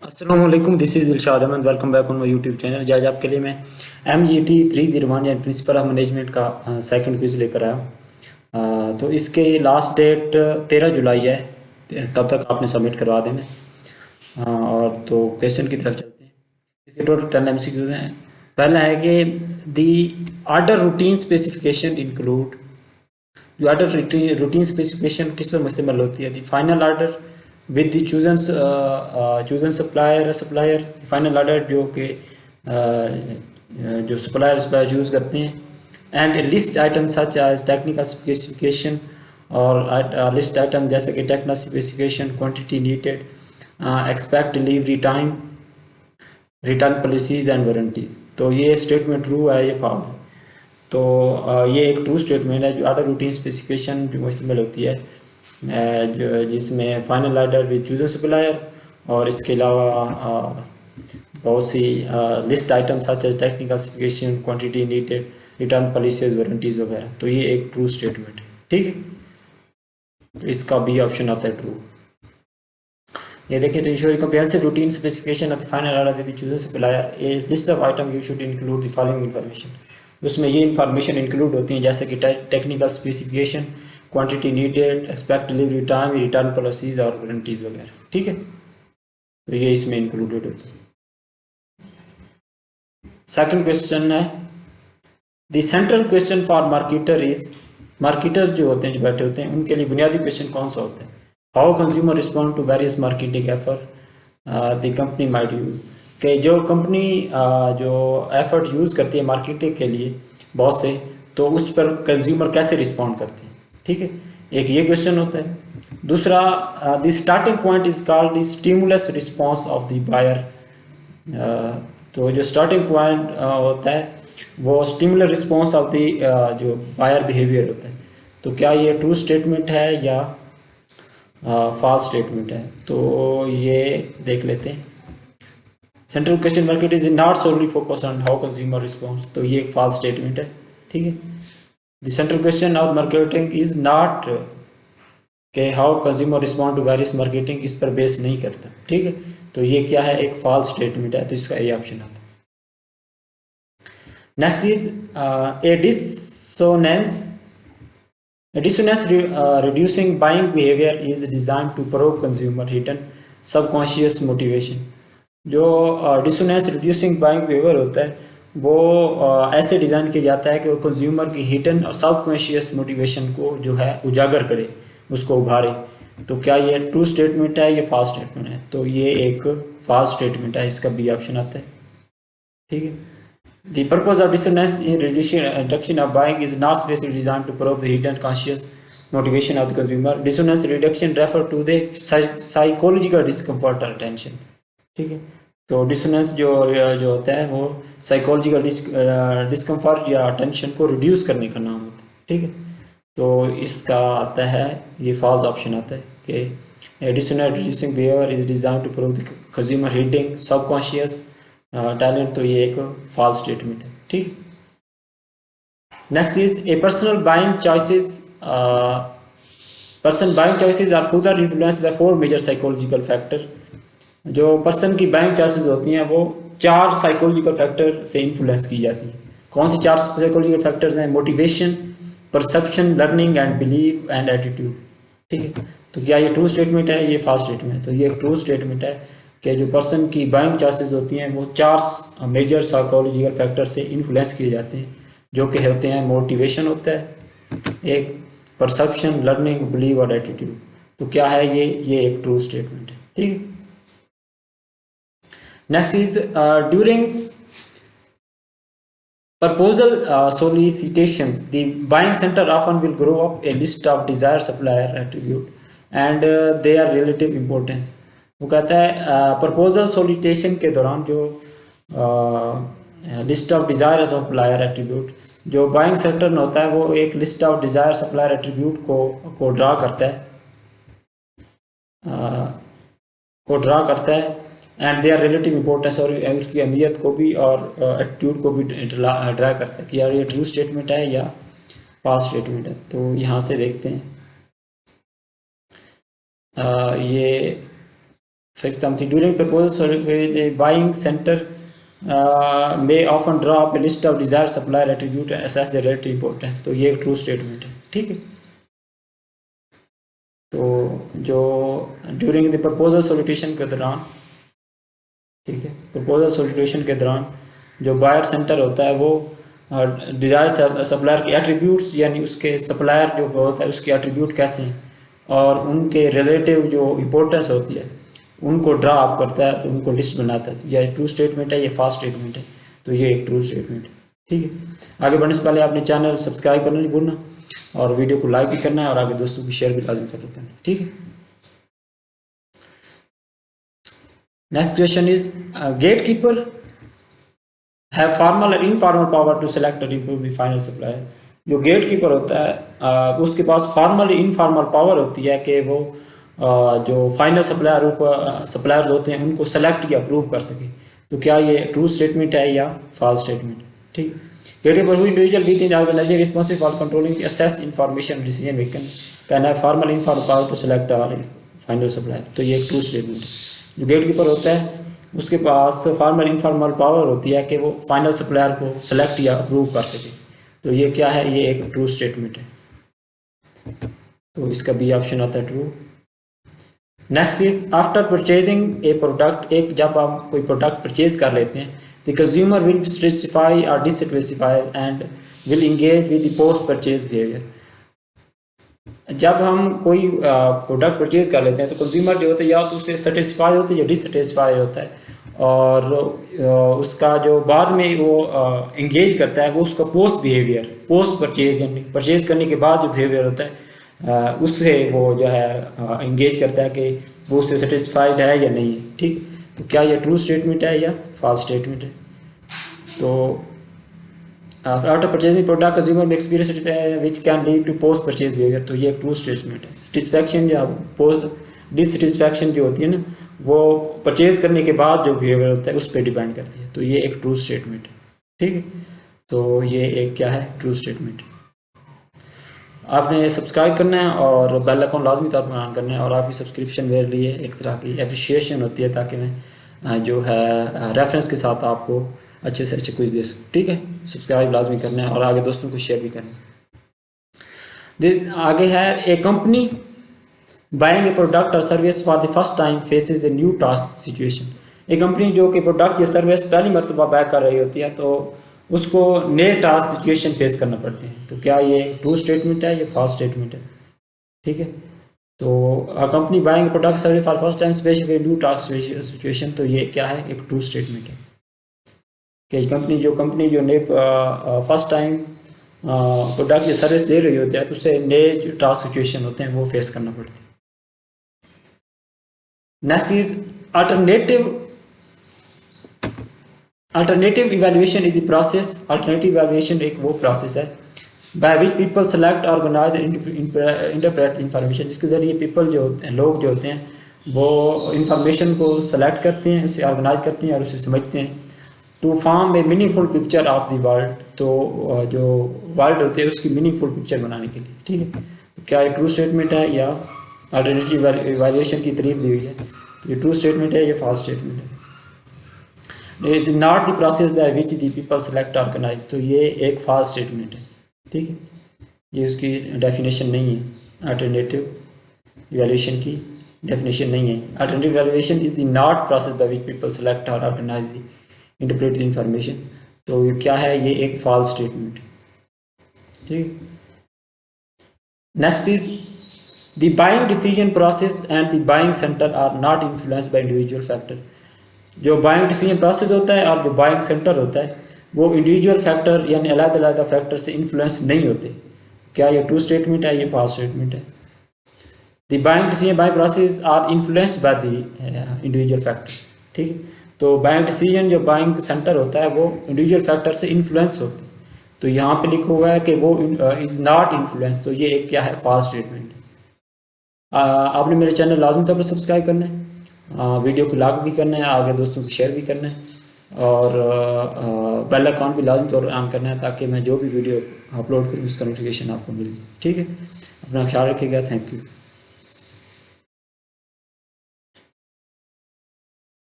अस्सलाम वालेकुम, this is Dilshad Ahmad. Welcome back on my YouTube channel. आज आपके लिए मैं MGT 301 यानी प्रिंसिपल ऑफ मैनेजमेंट का सेकंड क्विज़ लेकर आया हूँ। तो इसके लास्ट डेट 13 जुलाई है, तब तक आपने सबमिट करवा देना है। और तो क्वेश्चन की तरफ चलते हैं। इसके टोटल 10 MCQs हैं। पहला है कि the order routine specification include. जो ऑर्डर रूटीन स्पेसिफिकेशन किस पर मुश्तमिल होती है? The final order with the chosen supplier final order जो कि जो सप्लायर यूज़ करते हैं, and list item such as technical specification, और लिस्ट आइटम जैसे कि technical specification, quantity needed, expect delivery time, return policies and warranties. तो ये स्टेटमेंट ट्रू है, ये फॉल्स है? तो ये एक ट्रू स्टेटमेंट है। जो ऑर्डर रूटीन स्पेसिफिकेशन भी मुश्तमिल होती है, जो जिसमें final order with chosen supplier, और इसके अलावा बहुत सी list item such as technical specification, quantity needed, return policies, warranties वगैरह। तो ये एक ट्रू स्टेटमेंट है, ठीक है। तो इसका बी ऑप्शन आता है ट्रू। ये देखिए, तो ensure comprehensive routine specification of the final order with the chosen supplier is list of item you should include the following information। उसमें ये इंफॉर्मेशन इंक्लूड होती हैं जैसे कि technical specification, quantity needed, expect delivery time, return policies और warranties वगैरह, ठीक है। तो ये इसमें इंक्लूडेड होती है। सेकंड क्वेश्चन है, the central question for marketer is. Marketer जो होते हैं, जो बैठे होते हैं, उनके लिए बुनियादी क्वेश्चन कौन सा होता है? How consumer respond to various marketing effort the company might use. कि जो कंपनी जो एफर्ट यूज़ करती है मार्केटिंग के लिए बहुत से, तो उस पर कंज्यूमर कैसे रिस्पॉन्ड करते हैं, ठीक है। एक ये क्वेश्चन होता है। दूसरा, the starting point is called the stimulus response of the buyer. तो जो स्टार्टिंग पॉइंट होता है वो स्टिमुलर रिस्पॉन्स ऑफ द जो बायर बिहेवियर होता है। तो क्या ये ट्रू स्टेटमेंट है या फॉल्स स्टेटमेंट है? तो ये देख लेते हैं। Central question market is not solely focus on how consumer response. तो ये एक फॉल्स स्टेटमेंट है, ठीक है। The central question of marketing is not के how consumer respond to various marketing, इस पर बेस नहीं करता, ठीक है। तो ये क्या है? एक फॉल्स स्टेटमेंट है, तो इसका ए ऑप्शन आता है। Next is A dissonance. Dissonance reducing buying behavior is designed to probe consumer hidden subconscious motivation। जो डिसोनेंस रिड्यूसिंग बाइंग बिहेवियर होता है वो ऐसे डिज़ाइन किया जाता है कि वो कंज्यूमर की हिडन और सबकॉन्शियस मोटिवेशन को जो है उजागर करे, उसको उभारे। तो क्या ये ट्रू स्टेटमेंट है, ये फॉल्स स्टेटमेंट है? तो ये एक फॉल्स स्टेटमेंट है, इसका बी ऑप्शन आता है, ठीक है। The purpose of dissonance in reduction of buying is not specifically designed to probe the hidden conscious motivation of the consumer। Dissonance reduction refer to the psychological discomfort or tension, ठीक है। तो dissonance जो होता है वो psychological discomfort या tension को reduce करने का नाम होता है, ठीक है। तो इसका आता है, ये फॉल्स ऑप्शन आता है कि dissonance reducing behaviour is design to prove the consumer heading subconscious talent. तो ये एक फॉल्स स्टेटमेंट है, ठीक। Next is a personal buying choices. Person buying choices are further influenced by 4 major psychological factor. जो person की buying choices होती हैं वो 4 साइकोलॉजिकल फैक्टर से इन्फ्लुएंस की जाती है। कौन सी 4 साइकोलॉजिकल फैक्टर्स हैं? Motivation, perception, learning and believe and attitude, ठीक है। तो क्या ये ट्रू स्टेटमेंट है, ये फॉल्स स्टेटमेंट है? तो ये एक ट्रू स्टेटमेंट है कि जो पर्सन की बाइंग चॉइसेस होती हैं वो 4 मेजर साइकोलॉजिकल फैक्टर से इन्फ्लुएंस किए जाते हैं, जो कि होते हैं मोटिवेशन होता है एक, परसेप्शन, लर्निंग, बिलीव और एटीट्यूड। तो क्या है ये एक ट्रू स्टेटमेंट है, ठीक है। Next is during proposal solicitations, the buying center often will grow up a list of desired supplier attribute and their relative importance। वो कहता है प्रपोजल सोलिटेशन के दौरान जो list of desire supplier attribute, जो बाइंग सेंटर में होता है वो एक list of desire supplier attribute को ड्रा करता है, एंड देयर रिलेटिव इंपॉर्टेंस, और उसकी अहमियत को भी और एटीट्यूड को भी ड्रा करता है कि यार ये ट्रू स्टेटमेंट है या फॉल्स स्टेटमेंट है। तो यहाँ से देखते हैं ये Fifth something, during proposal the buying center may often draw up a list of desired supplier attribute and assess their relative importance. तो ये एक ट्रू स्टेटमेंट है, ठीक है। तो जो ड्यूरिंग द प्रपोजल सोलिटिशन के दौरान, ठीक है, प्रपोजल सोलिटिशन के दौरान जो बायर सेंटर होता है वो डिजायर सप्लायर के एट्रीब्यूट्स, यानी उसके सप्लायर जो होता है उसके एट्रीब्यूट कैसे हैं और उनके रिलेटिव जो इम्पोर्टेंस होती है उनको ड्रा अप करता है, तो उनको लिस्ट बनाता है। यह ट्रू स्टेटमेंट है, ये फास्ट स्टेटमेंट है, तो ये एक ट्रू स्टेटमेंट है, ठीक है। आगे बढ़ने से पहले आपने चैनल सब्सक्राइब करना नहीं भूलना और वीडियो को लाइक भी करना है और आगे दोस्तों को शेयर भी लाजमी करना है, ठीक है। Next question is get keeper have formal और इनफॉर्मल पावर टू सेलेक्ट और इम्प्रूव द फाइनल सप्लायर। जो गेट कीपर होता है उसके पास फॉर्मल इनफॉर्मल पावर होती है कि वो जो फाइनल सप्लायर्स होते हैं उनको सेलेक्ट या अप्रूव कर सके। तो क्या ये ट्रू स्टेटमेंट है या फॉल्स स्टेटमेंट, ठीक। Gatekeeper who individual within organisation responsible for controlling access information decision making can have formal informal power to select और फाइनल सप्लायर। तो ये एक ट्रू स्टेटमेंट है। जो गेट कीपर होता है उसके पास फॉर्मल इनफॉर्मल पावर होती है कि वो फाइनल सप्लायर को सेलेक्ट या अप्रूव कर सके। तो ये क्या है, ये एक ट्रू स्टेटमेंट है। तो इसका बी ऑप्शन आता है true. Next is after purchasing A product, एक जब आप कोई प्रोडक्ट परचेज कर लेते हैं द कंज्यूमर विल स्पेसिफाई और dissatisfy and will engage with the post purchase behaviour. जब हम कोई प्रोडक्ट परचेज कर लेते हैं तो कंज्यूमर जो होता है या तो उससे सेटिस्फाई होता है या डिससेटिस्फाई होता है, और उसका जो बाद में वो इंगेज करता है वो उसका पोस्ट बिहेवियर, पोस्ट परचेज यानी परचेज करने के बाद जो बिहेवियर होता है उससे वो जो है इंगेज करता है कि वो उससे सेटिस्फाइड है या नहीं, ठीक। तो क्या ये ट्रू स्टेटमेंट है या फॉल्स स्टेटमेंट है। तो after purchasing product consumer may experience which can lead to post purchase behaviour. तो ये एक ट्रू स्टेटमेंट है। सेटिस्फैक्शन या पोस्ट डिससेटिस्फैक्शन जो होती है ना वो परचेज करने के बाद जो बिहेवियर होता है उस पर डिपेंड करती है। तो ये एक ट्रू स्टेटमेंट है, ठीक है। तो ये एक क्या है, ट्रू स्टेटमेंट। आपने सब्सक्राइब करना है और बेल आइकन लाजमी तौर पर ऑन करना है, और आपकी सब्सक्रिप्शन मेरे लिए एक तरह की अप्रिशिएशन होती है ताकि मैं जो है रेफरेंस के साथ आपको अच्छे से अच्छे कुछ दे सकूँ, ठीक है। सब्सक्राइब लाजमी करना है और आगे दोस्तों को शेयर भी करना है। आगे है ए कंपनी बाइंग ए प्रोडक्ट और service for the first time faces a new task situation. एक कंपनी जो कि प्रोडक्ट या सर्विस पहली मरतबा बाय कर रही होती है तो उसको नए टास्क सिचुएशन फेस करना पड़ते हैं। तो क्या ये ट्रू स्टेटमेंट है या फॉल्स स्टेटमेंट है, ठीक है। तो company buying product service for first time specially new task situation, तो ये क्या है, एक ट्रू स्टेटमेंट है कि कंपनी जो नए फर्स्ट टाइम प्रोडक्ट या सर्विस दे रही होती है तो उससे नए जो टास्क सिचुएशन होते हैं वो फेस करना पड़ते हैं। Next is alternative evaluation is the process. Alternative evaluation एक वो प्रोसेस है by which people select organize interpret information, जिसके ज़रिए पीपल जो होते हैं, लोग जो होते हैं वो इंफॉर्मेशन को सेलेक्ट करते हैं, उसे ऑर्गेनाइज करते हैं और उसे समझते हैं to form a meaningful picture of the world. तो जो वर्ल्ड होते हैं उसकी मीनिंगफुल पिक्चर बनाने के लिए, ठीक है। तो क्या ये ट्रू स्टेटमेंट है या अल्टरनेटिव इवैल्यूएशन की तारीफ दी हुई है। तो ये ट्रू स्टेटमेंट है, ये फॉल्स स्टेटमेंट है। Is not the process by which the people select organize, तो ये एक फॉल्स स्टेटमेंट है, ठीक है। ये उसकी डेफिनेशन नहीं है, अल्टरनेटिव इवैल्यूएशन की डेफिनेशन नहीं है। Alternative evaluation is the not process by which people select और organise the interpret the information. तो ये क्या है, ये एक फॉल्स स्टेटमेंट, ठीक। Next is the buying decision process and the buying centre are not influenced by individual factor. जो buying decision process होता है और जो बाइंग सेंटर होता है वो इंडिविजुअल फैक्टर यानी अलग-अलग फैक्टर से इन्फ्लुएंस नहीं होते। क्या ये ट्रू स्टेटमेंट है, ये फॉल्स स्टेटमेंट है। The buying decision buying process are influenced by the individual factor, ठीक है। तो बाइंग डिसीजन जो बाइंग सेंटर होता है वो इंडिविजुअल फैक्टर से इन्फ्लुएंस होते हैं। तो यहाँ पे लिखा हुआ है कि वो इज़ नॉट इन्फ्लुएंस, तो ये एक क्या है, फॉल्स स्टेटमेंट। आपने मेरे चैनल लाजमी तौर पर सब्सक्राइब करना है, वीडियो को लाइक भी करना है, आगे दोस्तों को शेयर भी करना है, और बेल आइकन भी लाजमी तौर पर ऑन करना है ताकि मैं जो भी वीडियो अपलोड करूँ उसका नोटिफिकेशन आपको मिल जाए, ठीक है। अपना ख्याल रखिएगा, थैंक यू।